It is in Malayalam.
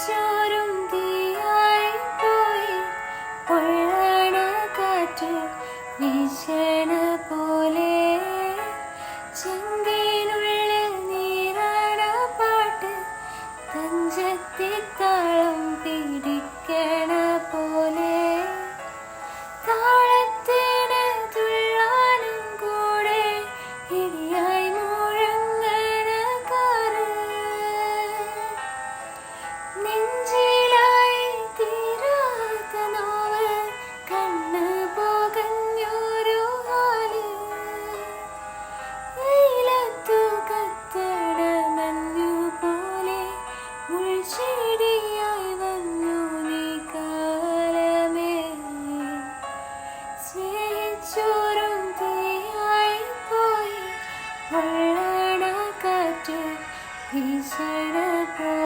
ചോരും തീയായി പോയി പൊള്ളണ കാറ്റ് വീശണ പോലെ ചെങ്കിനുള്ളിൽ നീറാണ പാട്ട് തഞ്ചത്തിത്താളം പിടിക്കണ